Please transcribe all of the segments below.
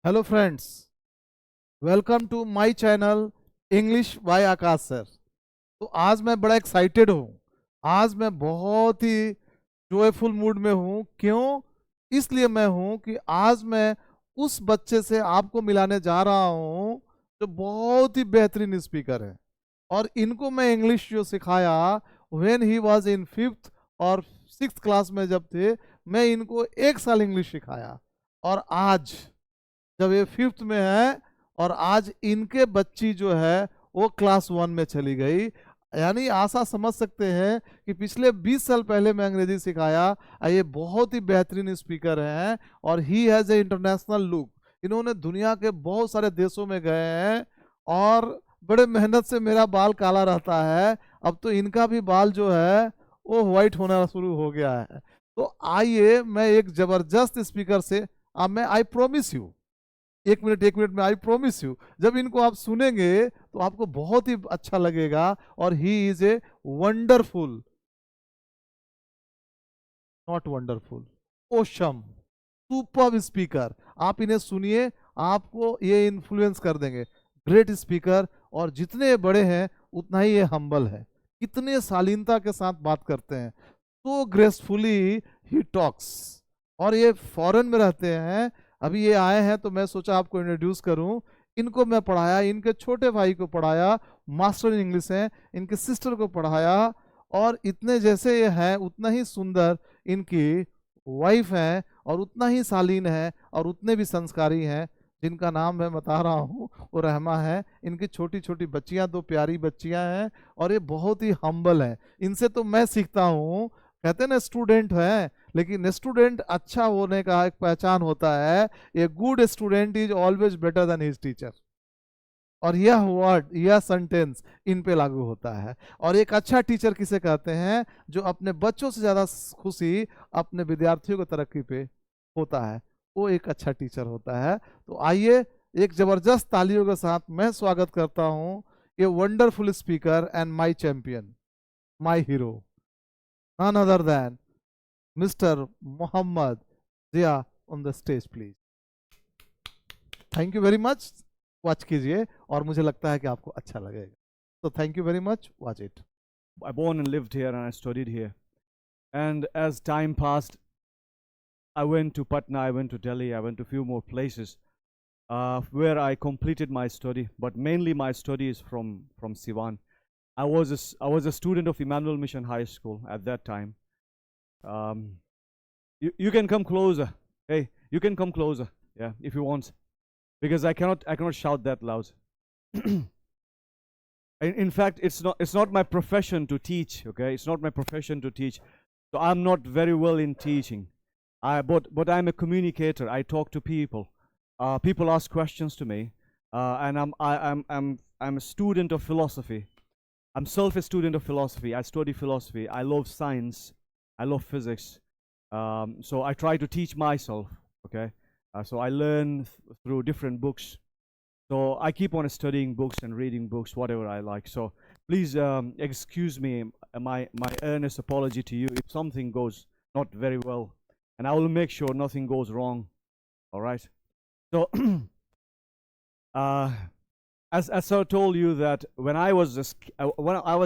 Hello friends, welcome to my channel English by Akash sir. तो आज मैं बड़ा एक्साइटेड हूँ। आज मैं बहुत ही जॉयफुल मूड में हूँ। क्यों? इसलिए मैं हूँ कि आज मैं उस बच्चे से आपको मिलाने जा रहा हूँ जो बहुत ही बेहतरीन स्पीकर है। और इनको मैं इंग्लिश जो सिखाया when he was in fifth और सिक्स क्लास में जब थे, मैं इनको 1 साल इंग्लिश सिखाया। और आज जब ये फिफ्थ में है और आज इनके बच्ची जो है वो क्लास 1 में चली गई, यानी आशा समझ सकते हैं कि पिछले 20 साल पहले मैं अंग्रेजी सिखाया। ये बहुत ही बेहतरीन स्पीकर हैं और he has a international look. इन्होंने दुनिया के बहुत सारे देशों में गए हैं और बड़े मेहनत से मेरा बाल काला रहता है, अब तो इनका भी बाल जो है वो वाइट होना शुरू हो गया है। तो आइए मैं एक जबरदस्त स्पीकर से, अब मैं आई प्रोमिस यू, 1 मिनट में, आई प्रोमिस यू, जब इनको आप सुनेंगे तो आपको बहुत ही अच्छा लगेगा। और he is a wonderful, not wonderful, awesome, super speaker. आप इन्हें सुनिए, आपको ये इन्फ्लुएंस कर देंगे। ग्रेट स्पीकर, और जितने बड़े हैं उतना ही ये हम्बल है। कितने शालीनता के साथ बात करते हैं, तो ग्रेसफुली ही टॉक्स। और ये फॉरेन में रहते हैं, अभी ये आए हैं तो मैं सोचा आपको इंट्रोड्यूस करूं। इनको मैं पढ़ाया, इनके छोटे भाई को पढ़ाया, मास्टर इन इंग्लिश हैं, इनके सिस्टर को पढ़ाया। और इतने जैसे ये हैं उतना ही सुंदर इनकी वाइफ है, और उतना ही शालीन है और उतने भी संस्कारी हैं। जिनका नाम मैं बता रहा हूँ वो रहमा है। इनकी छोटी छोटी बच्चियां, 2 प्यारी बच्चियां हैं, और ये बहुत ही हम्बल हैं। इनसे तो मैं सीखता हूँ। कहते हैं ना, स्टूडेंट है, लेकिन स्टूडेंट अच्छा होने का एक पहचान होता है। A good student is always better than his teacher. और यह वर्ड, यह सेंटेंस इन पे लागू होता है। और एक अच्छा टीचर किसे कहते हैं? जो अपने बच्चों से ज्यादा खुशी अपने विद्यार्थियों की तरक्की पे होता है, वो एक अच्छा टीचर होता है। तो आइए एक जबरदस्त तालियों के साथ मैं स्वागत करता हूं ये wonderful speaker and my champion, my hero, none other than mister Mohammed Zia. On the stage please. Thank you very much. Watch कीजिए और मुझे लगता है कि आपको अच्छा लगेगा। तो thank you very much, watch it. I born and lived here and I studied here. And as time passed, I went to Patna, I went to Delhi, I went to a few more places where I completed my study. But mainly my study is from Siwan. I was a student of Emmanuel Mission High School at that time. Um, you can come closer. Hey, you can come closer. Yeah, if you want, because I cannot shout that loud. In fact, it's not my profession to teach. Okay, it's not my profession to teach. So I'm not very well in teaching. But I'm a communicator. I talk to people. People ask questions to me, and I'm a student of philosophy. I'm self a student of philosophy. I study philosophy. I love science. I love physics. So I try to teach myself. Okay, so I learn through different books. So I keep on studying books and reading books, whatever I like. So please excuse me, my earnest apology to you if something goes not very well, and I will make sure nothing goes wrong. All right. So uh, as Sir told you that when I was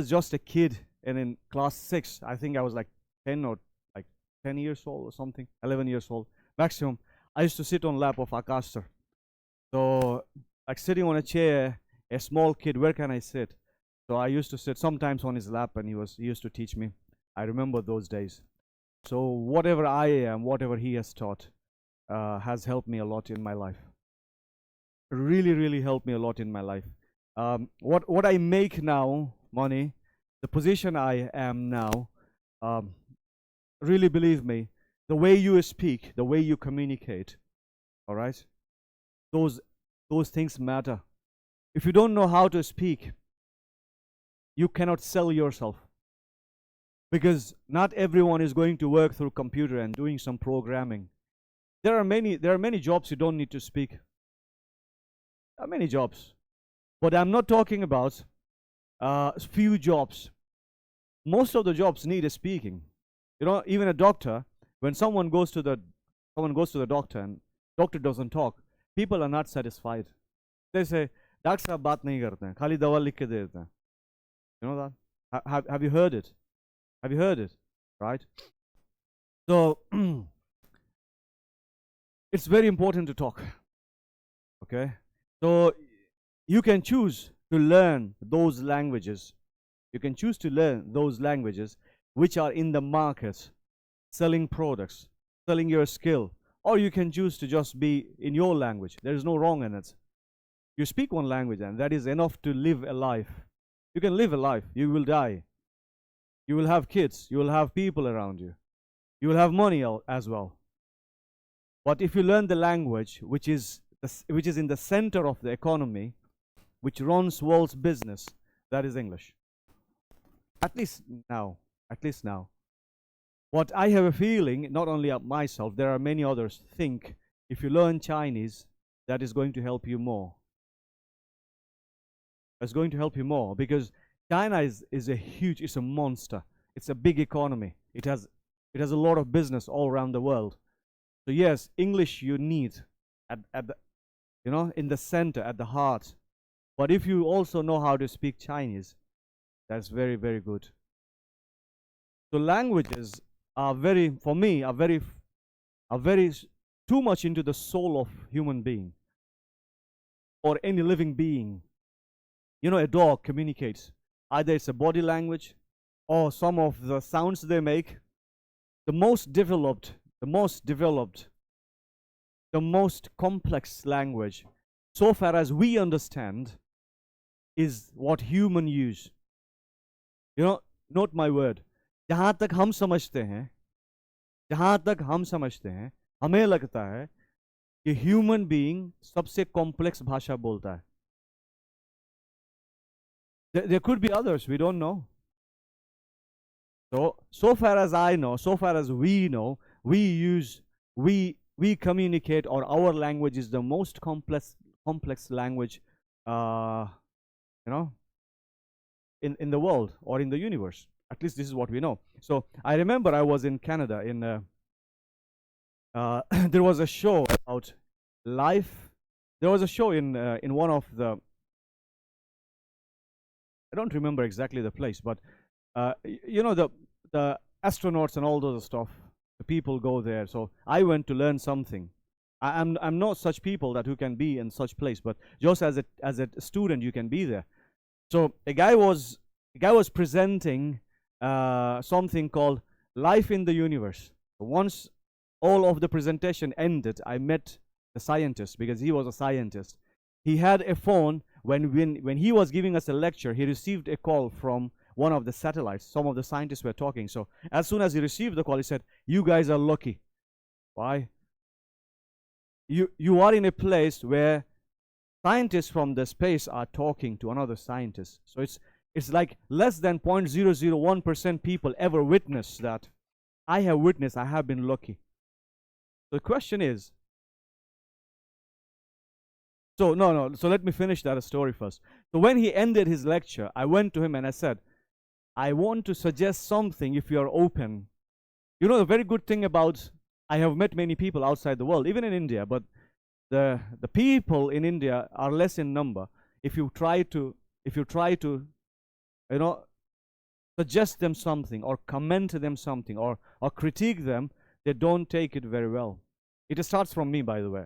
just a kid and in class 6, I think I was like 10 or like 10 years old or something, 11 years old maximum. I used to sit on lap of Akash Sir. So like sitting on a chair, a small kid, where can I sit? So I used to sit sometimes on his lap, and he used to teach me. I remember those days. So whatever I am, whatever he has taught, has helped me a lot in my life. Really, really helped me a lot in my life. What I make now, money, the position I am now, um, really believe me, the way you speak, the way you communicate, all right, those things matter. If you don't know how to speak, you cannot sell yourself, because not everyone is going to work through computer and doing some programming. There are many jobs you don't need to speak. There are many jobs, but I'm not talking about few jobs. Most of the jobs need a speaking. You know, even a doctor, when someone goes to the doctor and doctor doesn't talk, people are not satisfied. They say, Doctor साहब बात नहीं करते हैं, खाली दवा लिख के दे देते हैं. You know that? Have you heard it? Have you heard it? Right? So, it's very important to talk. Okay? So, you can choose to learn those languages. You can choose to learn those languages which are in the market, selling products, selling your skill. Or you can choose to just be in your language. There is no wrong in it. You speak one language and that is enough to live a life. You can live a life. You will die. You will have kids. You will have people around you. You will have money as well. But if you learn the language which is in the center of the economy, which runs world's business, that is English. At least now. At least now. What I have a feeling, not only of myself, there are many others think if you learn Chinese, that is going to help you more. It's going to help you more because China is a huge, it's a monster. It's a big economy. It has a lot of business all around the world. So yes, English you need at the, you know, in the center, at the heart. But if you also know how to speak Chinese, that's very, very good. So languages are very, for me, are very too much into the soul of human being or any living being. You know, a dog communicates. Either it's a body language or some of the sounds they make. The most developed, the most complex language, so far as we understand, is what human use. You know, note my word. जहाँ तक हम समझते हैं, हमें लगता है कि human being सबसे कॉम्प्लेक्स भाषा बोलता है. There could be others, we don't know. So far as I know, so far as we know, we communicate, or our language is the most complex language, you know, in the world or in the universe. At least this is what we know. So I remember I was in Canada in there was a show about life. There was a show in one of the, I don't remember exactly the place, but you know, the astronauts and all those stuff, the people go there. So I went to learn something. I'm not such people that who can be in such place, but just as a student you can be there. So a guy was presenting something called life in the universe. Once all of the presentation ended, I met the scientist because he was a scientist. He had a phone. When he was giving us a lecture, he received a call from one of the satellites. Some of the scientists were talking. So as soon as he received the call, he said, "You guys are lucky." Why? You are in a place where scientists from the space are talking to another scientist. So it's like less than 0.001% people ever witness that. I have witnessed. I have been lucky. The question is, so let me finish that story first. So when he ended his lecture, I went to him and I said, I want to suggest something if you are open. You know, the very good thing about, I have met many people outside the world, even in India, but the people in India are less in number. If you try to, you know, suggest them something or comment to them something or critique them, they don't take it very well. It starts from me, by the way.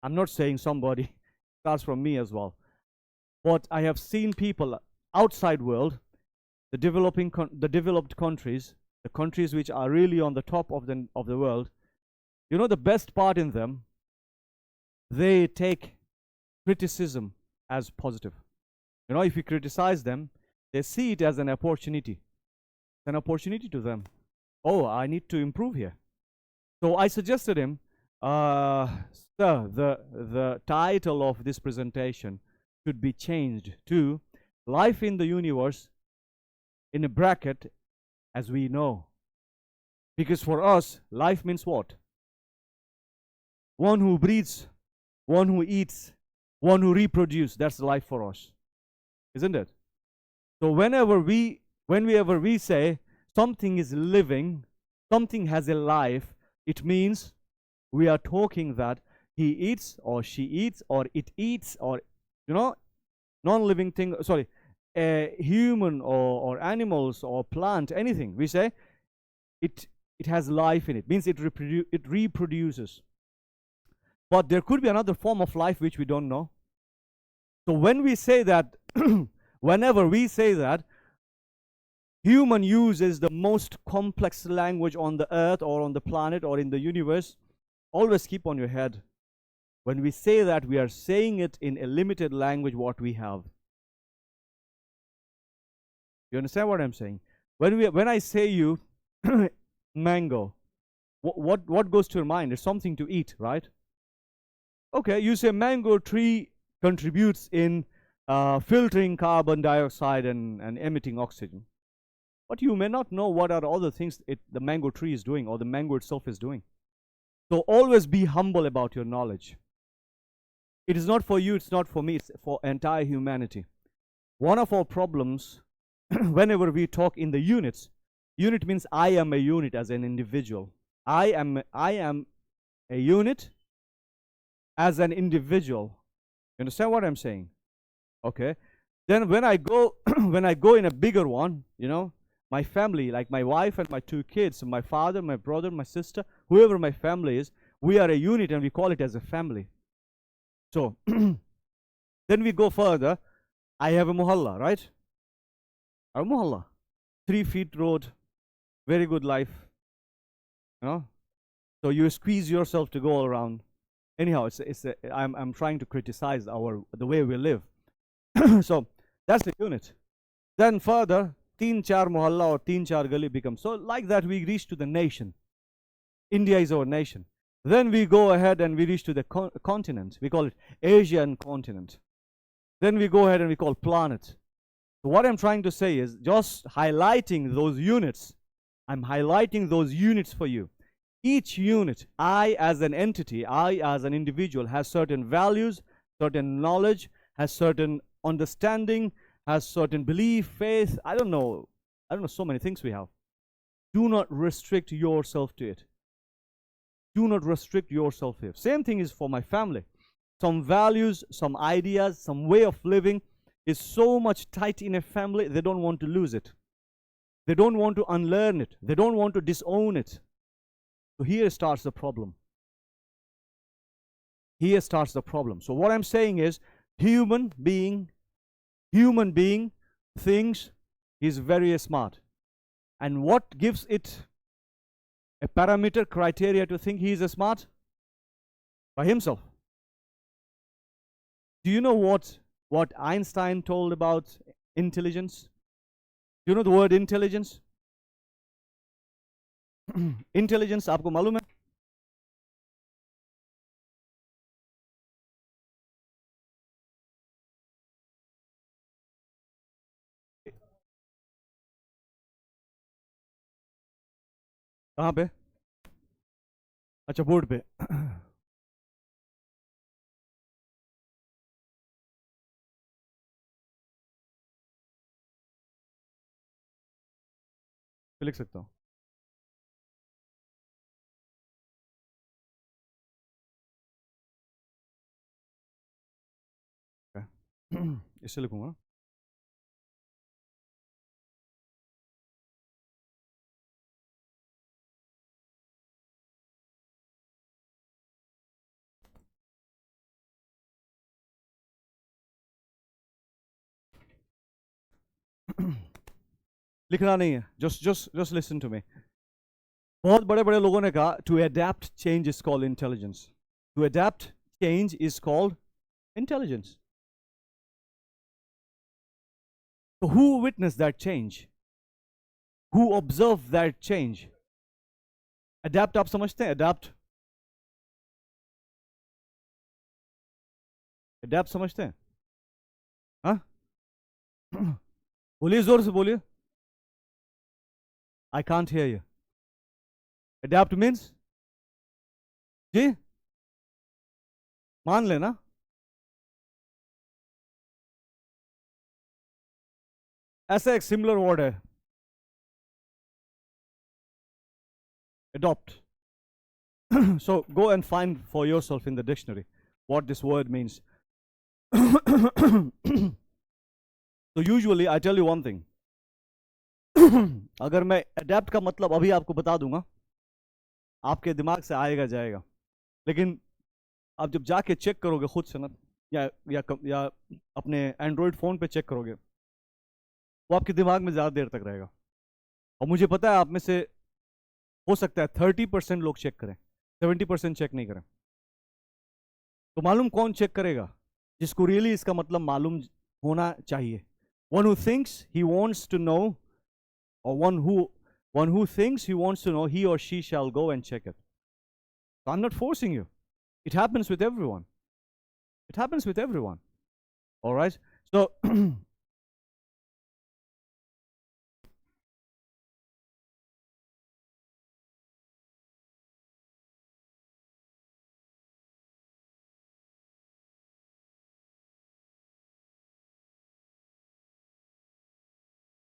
I'm not saying somebody. It starts from me as well. But I have seen people outside world, the developed countries, the countries which are really on the top of the world. You know, the best part in them, they take criticism as positive. You know, if you criticize them, they see it as an opportunity. It's an opportunity to them. Oh, I need to improve here. So I suggested him, sir, the title of this presentation should be changed to Life in the Universe, in a bracket, as we know. Because for us, life means what? One who breathes, one who eats, one who reproduces. That's life for us. Isn't it? So whenever we say something is living, something has a life, it means we are talking that he eats or she eats or it eats, or non-living thing, sorry, a human or animals or plant, anything, we say it has life in it, means it reproduces. But there could be another form of life which we don't know. So when we say that, whenever we say that human uses the most complex language on the earth or on the planet or in the universe, always keep on your head, when we say that, we are saying it in a limited language what we have. You understand what I'm saying? When I say you mango, what goes to your mind? It's something to eat, right? Okay, you say mango tree contributes in filtering carbon dioxide and emitting oxygen. But you may not know what are all the things the mango tree is doing or the mango itself is doing. So always be humble about your knowledge. It is not for you, it's not for me, it's for entire humanity. One of our problems, whenever we talk in the unit means I am a unit as an individual. I am a unit as an individual. You understand what I'm saying? Okay. Then when I go in a bigger one, my family, like my wife and my 2 kids, my father, my brother, my sister, whoever my family is, we are a unit and we call it as a family. So then we go further. I have a mohalla, right? A mohalla, 3 feet road, very good life. So you squeeze yourself to go around. Anyhow, I'm trying to criticize the way we live. So that's the unit. Then further, 3-4 mohalla or 3-4 gali becomes. So like that we reach to the nation. India is our nation. Then we go ahead and we reach to the continent. We call it Asian continent. Then we go ahead and we call planet. So what I'm trying to say is just highlighting those units. I'm highlighting those units for you. Each unit, I as an entity, I as an individual, has certain values, certain knowledge, has certain understanding, has certain belief, faith. I don't know, so many things we have. Do not restrict yourself to it. Do not restrict yourself here. Same thing is for my family. Some values, some ideas, some way of living is so much tight in a family, they don't want to lose it. They don't want to unlearn it. They don't want to disown it. So here starts the problem. Here starts the problem. So what I'm saying is, human being thinks he's very smart. And what gives it a parameter, criteria to think he is smart? By himself. Do you know what Einstein told about intelligence? Do you know the word intelligence? Intelligence, आपको मालूम है? कहाँ पे? अच्छा, board पे. लिख सकता हूँ. इससे लिखूंगा. लिखना नहीं है. Just listen to me. बहुत बड़े बड़े लोगों ने कहा to adapt change is called intelligence. To adapt change is called intelligence. So who witnessed that change? Who observed that change? Adapt आप समझते हैं? Adapt. Adapt समझते हैं? हाँ? बोलिए, जोर से बोलिए. I can't hear you. Adapt means? जी? मान लेना. ऐसा एक सिमिलर वर्ड है. Adopt. So go and find for yourself in the dictionary what this word means. So usually I tell you one thing. अगर मैं adapt का मतलब अभी आपको बता दूंगा, आपके दिमाग से आएगा जाएगा, लेकिन आप जब जाके चेक करोगे खुद से ना, या अपने एंड्रॉयड फ़ोन पे चेक करोगे, वो आपके दिमाग में ज़्यादा देर तक रहेगा. और मुझे पता है आप में से हो सकता है 30% लोग चेक करें, 70% चेक नहीं करें. तो मालूम कौन चेक करेगा? जिसको रियली इसका मतलब मालूम होना चाहिए. One who thinks he wants to know, or one who thinks he wants to know, he or she shall go and check it. So I'm not forcing you. It happens with everyone. It happens with everyone. All right? So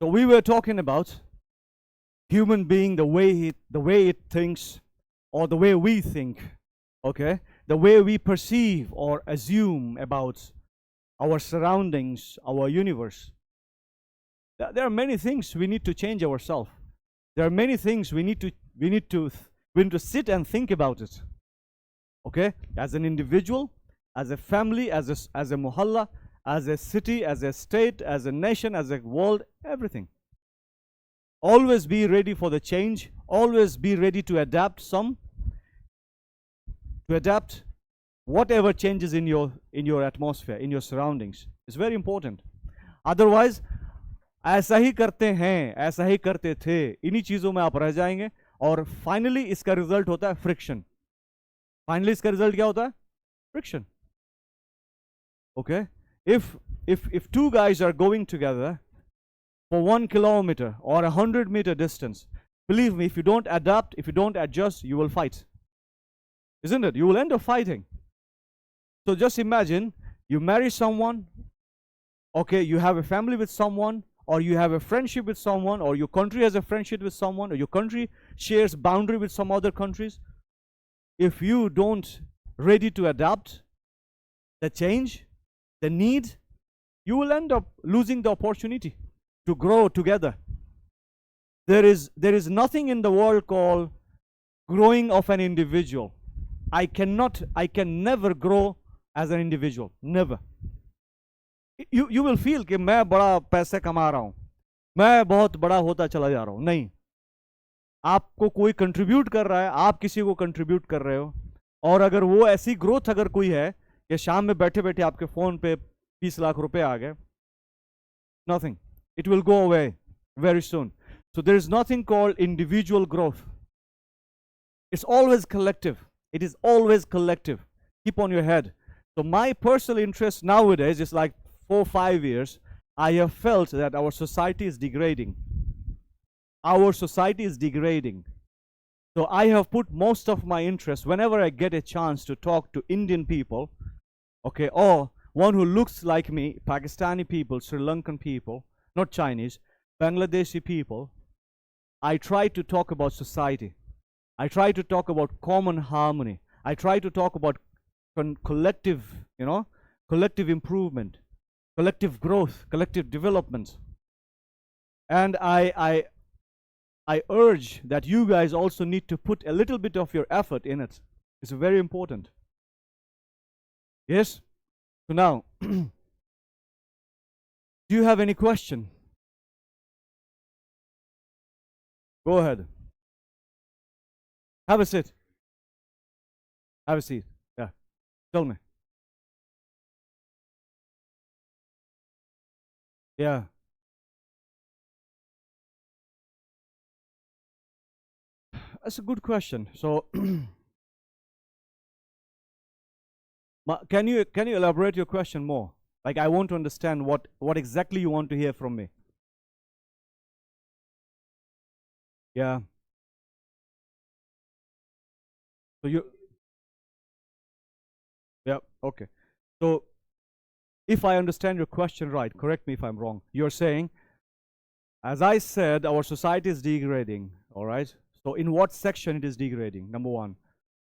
so we were talking about human being, the way it thinks, or the way we think, okay? The way we perceive or assume about our surroundings, our universe. There are many things we need to change ourselves. There are many things we need to sit and think about it. Okay? As an individual, as a family, as a mohalla, as a city, as a state, as a nation, as a world, everything. Always be ready for the change. Always be ready to adapt whatever changes in your atmosphere, in your surroundings. It's very important. Otherwise, ऐसा ही करते हैं, ऐसा ही करते थे, इन्हीं चीजों में आप रह जाएंगे, और फाइनली इसका रिजल्ट होता है फ्रिक्शन. फाइनली इसका रिजल्ट क्या होता है? Friction. Okay? If two guys are going together for 1 kilometer or 100-meter distance, believe me, if you don't adapt, if you don't adjust, you will fight. Isn't it? You will end up fighting. So just imagine you marry someone, okay, you have a family with someone, or you have a friendship with someone, or your country has a friendship with someone, or your country shares boundary with some other countries. If you don't ready to adapt the change, the need, you will end up losing the opportunity to grow together. There is nothing in the world called growing of an individual. I can never grow as an individual. Never. You will feel कि मैं बड़ा पैसे कमा रहा हूं, मैं बहुत बड़ा होता चला जा रहा हूं. नहीं, आपको कोई कंट्रीब्यूट कर रहा है, आप किसी को कंट्रीब्यूट कर रहे हो. और अगर वो ऐसी ग्रोथ अगर कोई है कि शाम में बैठे बैठे आपके फोन पे 20 लाख रुपए आ गए, nothing. It will go away very soon. So there is nothing called individual growth. It's always collective. It is always collective. Keep on your head. So my personal interest nowadays is like 4-5 years. I have felt that our society is degrading. Our society is degrading. So I have put most of my interest whenever I get a chance to talk to Indian people, okay, or one who looks like me, Pakistani people, Sri Lankan people, not Chinese, Bangladeshi people. I try to talk about society. I try to talk about common harmony. I try to talk about collective, collective improvement, collective growth, collective development. And I urge that you guys also need to put a little bit of your effort in it. It's very important. Yes? So now, do you have any question? Go ahead. Have a seat. Have a seat. Yeah. Tell me. Yeah. That's a good question. So, can you elaborate your question more? Like, I want to understand what exactly you want to hear from me. Yeah. So yeah, okay. So if I understand your question right, correct me if I'm wrong. You're saying, as I said, our society is degrading, all right? So in what section it is degrading? Number one.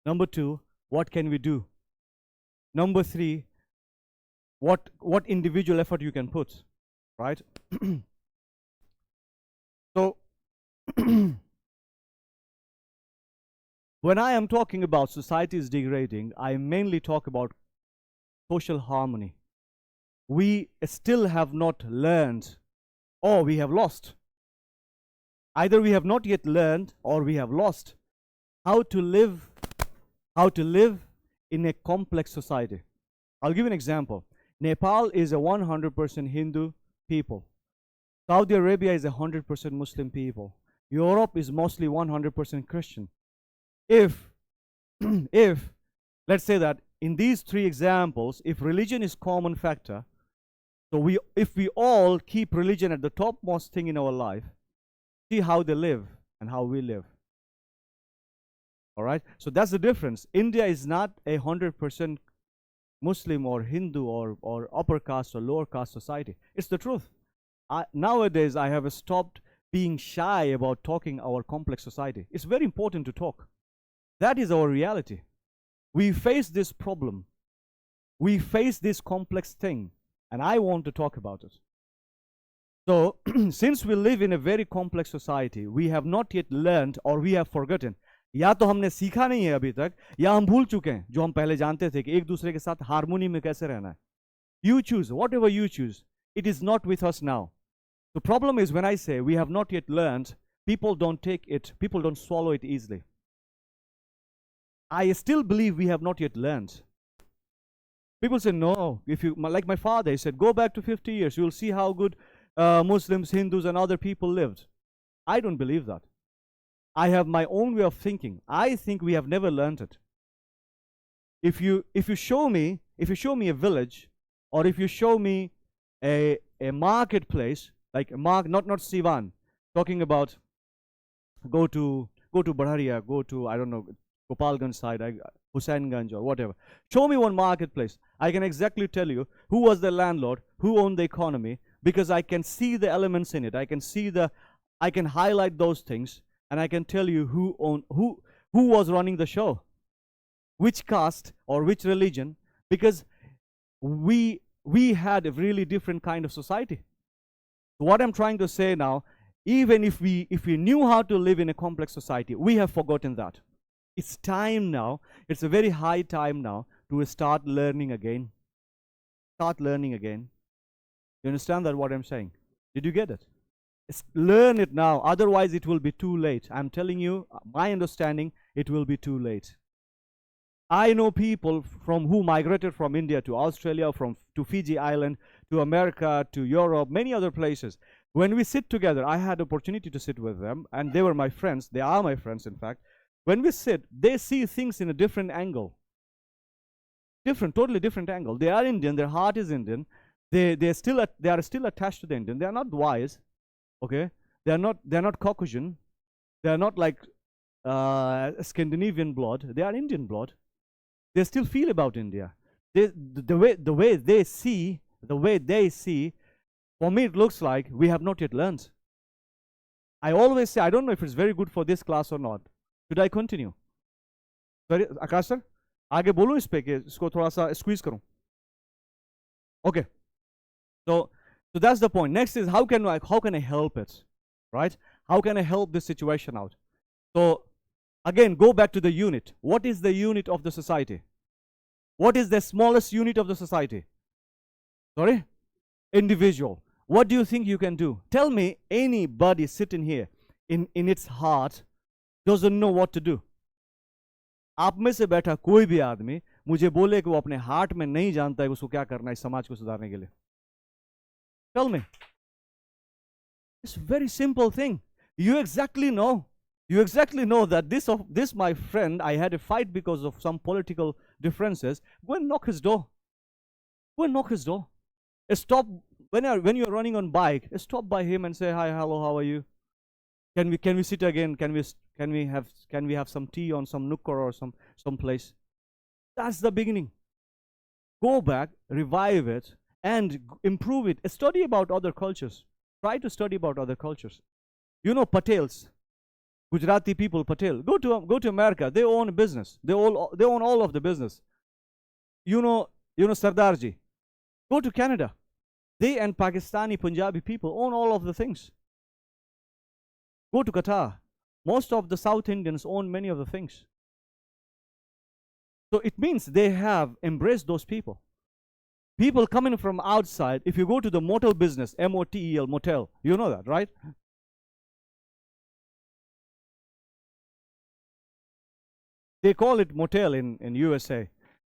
Number two, what can we do? Number three, what individual effort you can put, right? So when I am talking about society is degrading, I mainly talk about social harmony. We still have not learned, or we have lost. Either we have not yet learned or we have lost how to live in a complex society. I'll give you an example. Nepal is a 100% Hindu people. Saudi Arabia is a 100% Muslim people. Europe is mostly 100% Christian. If let's say that in these three examples, if religion is common factor, so if we all keep religion at the topmost thing in our life, see how they live and how we live. All right, so that's the difference. India is not 100% Muslim or Hindu or upper caste or lower caste society. It's the truth. Nowadays, I have stopped being shy about talking our complex society. It's very important to talk. That is our reality. We face this problem. We face this complex thing, and I want to talk about it. So, since we live in a very complex society, we have not yet learned or we have forgotten. या तो हमने सीखा नहीं है अभी तक, या हम भूल चुके हैं जो हम पहले जानते थे कि एक दूसरे के साथ हार्मोनी में कैसे रहना है. You choose, whatever you choose. It is not with us now. The problem is when I say we have not yet learned, people don't take it, people don't swallow it easily. I still believe we have not yet learned. People say, no, if you, like my father, he said, go back to 50 years, you'll see how good Muslims, Hindus, and other people lived. I don't believe that. I have my own way of thinking. I think we have never learned it. If you show me a village, or if you show me a marketplace, like not Siwan, talking about go to Badharia, go to, I don't know, Gopalganj side, Husainganj or whatever. Show me one marketplace. I can exactly tell you who was the landlord, who owned the economy, because I can see the elements in it. I can highlight those things, and I can tell you who was running the show, which caste or which religion, because we had a really different kind of society. What I'm trying to say now, even if we knew how to live in a complex society, we have forgotten that. It's time now, it's a very high time now to start learning again. Start learning again. You understand that what I'm saying? Did you get it? Learn it now, otherwise it will be too late. I'm telling you, my understanding, it will be too late. I know people who migrated from India to Australia, to Fiji Island, to America, to Europe, many other places. When we sit together, I had opportunity to sit with them, and they were my friends. They are my friends, in fact. When we sit, they see things in a different angle. Totally different angle. They are Indian, their heart is Indian. They are still attached to the Indian. They are not wise. Okay, they are not Caucasian, they are not like Scandinavian blood. They are Indian blood. They still feel about India. The way they see, for me it looks like we have not yet learned. I always say, I don't know if it's very good for this class or not. Should I continue? Sorry, Akash sir, आगे बोलूं इस पे कि इसको थोड़ा सा squeeze करूं? Okay, so that's the point. Next is how can I help it, right? How can I help this situation out? So again, go back to the unit. What is the unit of the society? What is the smallest unit of the society? Sorry? Individual. What do you think you can do? Tell me anybody sitting here in its heart doesn't know what to do. आप में से बैठा कोई भी आदमी मुझे बोले कि वो अपने हार्ट में नहीं जानता है उसको क्या करना है समाज को सुधारने के लिए. Tell me. It's a very simple thing. You exactly know that this my friend, I had a fight because of some political differences. Go and knock his door. Go and knock his door. Stop when you're running on bike. Stop by him and say hi, hello, how are you? Can we sit again? Can we have some tea on some nook or some place? That's the beginning. Go back, revive it, and improve it. Study about other cultures. Try to study about other cultures. You know Patels, Gujarati people, Patel. Go to America. They own a business. They own all of the business. You know Sardarji. Go to Canada. They and Pakistani Punjabi people own all of the things. Go to Qatar. Most of the South Indians own many of the things. So it means they have embraced those people. People coming from outside, if you go to the motel business, M-O-T-E-L, motel, you know that, right? They call it motel in USA.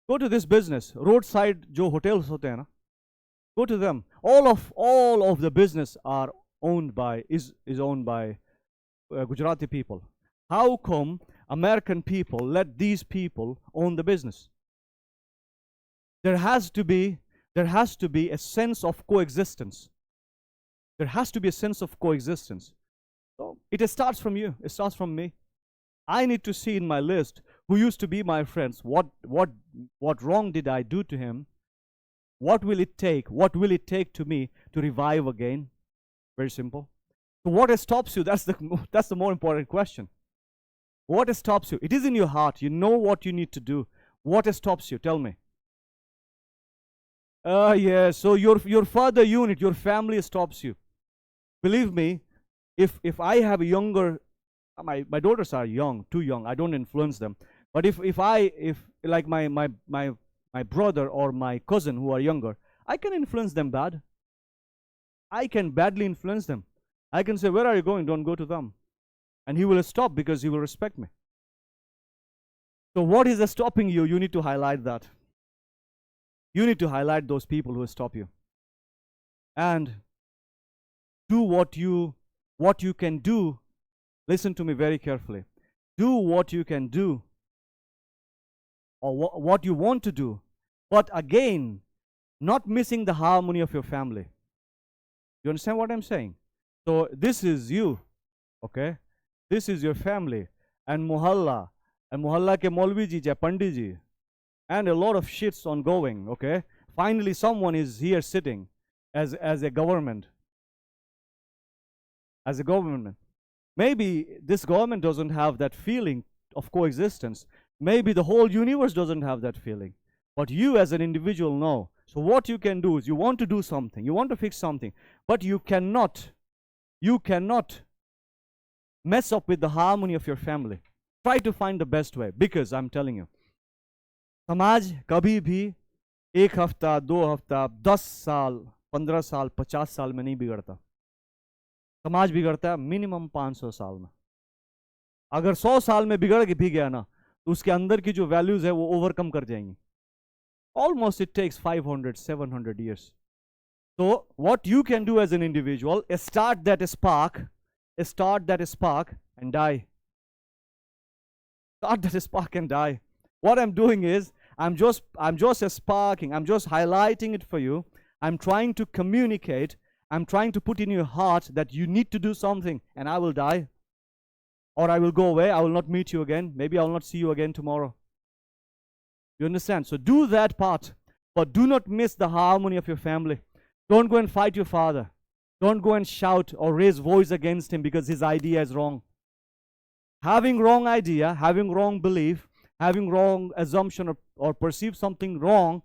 Go to this business, roadside jo hotels hote hain na, go to them. All of the business are owned by, is owned by Gujarati people. How come American people let these people own the business? There has to be a sense of coexistence. There has to be a sense of coexistence. So it starts from you. It starts from me. I need to see in my list who used to be my friends. What wrong did I do to him? What will it take? What will it take to me to revive again? Very simple. So what stops you? That's the more important question. What stops you? It is in your heart. You know what you need to do. What stops you? Tell me. Yeah, so your father unit, your family stops you. Believe me, if I have a younger, my daughters are young, too young, I don't influence them. But if like my brother or my cousin who are younger, I can influence them bad. I can badly influence them. I can say, where are you going? Don't go to them. And he will stop because he will respect me. So what is stopping you? You need to highlight that. You need to highlight those people who stop you. And do what you can do. Listen to me very carefully. Do what you can do, or what you want to do, but again, not missing the harmony of your family. You understand what I'm saying? So this is you, okay? This is your family, and Mohalla ke Maulvi ji, Pandit ji, and a lot of shits ongoing, okay? Finally, someone is here sitting as a government. As a government. Maybe this government doesn't have that feeling of coexistence. Maybe the whole universe doesn't have that feeling. But you as an individual know. So what you can do is, you want to do something, you want to fix something, but you cannot mess up with the harmony of your family. Try to find the best way, because I'm telling you, समाज कभी भी एक हफ्ता, 2 हफ्ता, 10 साल, 15 साल, 50 साल में नहीं बिगड़ता. समाज बिगड़ता है मिनिमम 500 साल में. अगर 100 साल में बिगड़ के भी गया ना, तो उसके अंदर की जो वैल्यूज है वो ओवरकम कर जाएंगी. Almost it takes 500, 700 years. So what you can do as an individual is start that spark and die. Start that spark and die. What I'm doing is, I'm just sparking, I'm just highlighting it for you. I'm trying to communicate, I'm trying to put in your heart that you need to do something, and I will die. Or I will go away, I will not meet you again. Maybe I will not see you again tomorrow. You understand? So do that part, but do not miss the harmony of your family. Don't go and fight your father. Don't go and shout or raise voice against him because his idea is wrong. Having wrong idea, having wrong belief, having wrong assumption or perceive something wrong,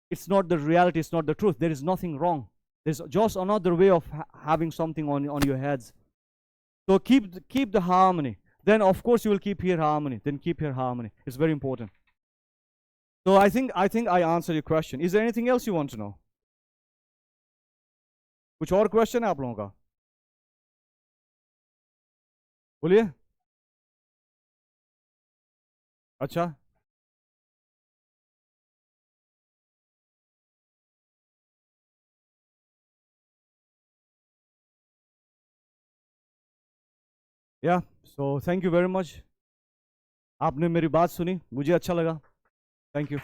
it's not the reality, it's not the truth. There is nothing wrong. There's just another way of having something on your heads. So keep the harmony. Then of course you will keep your harmony. Then keep your harmony. It's very important. So I think I answered your question. Is there anything else you want to know? कुछ और question है आप लोगों का? बोलिए. अच्छा, या so thank you very much. आपने मेरी बात सुनी, मुझे अच्छा लगा. Thank you.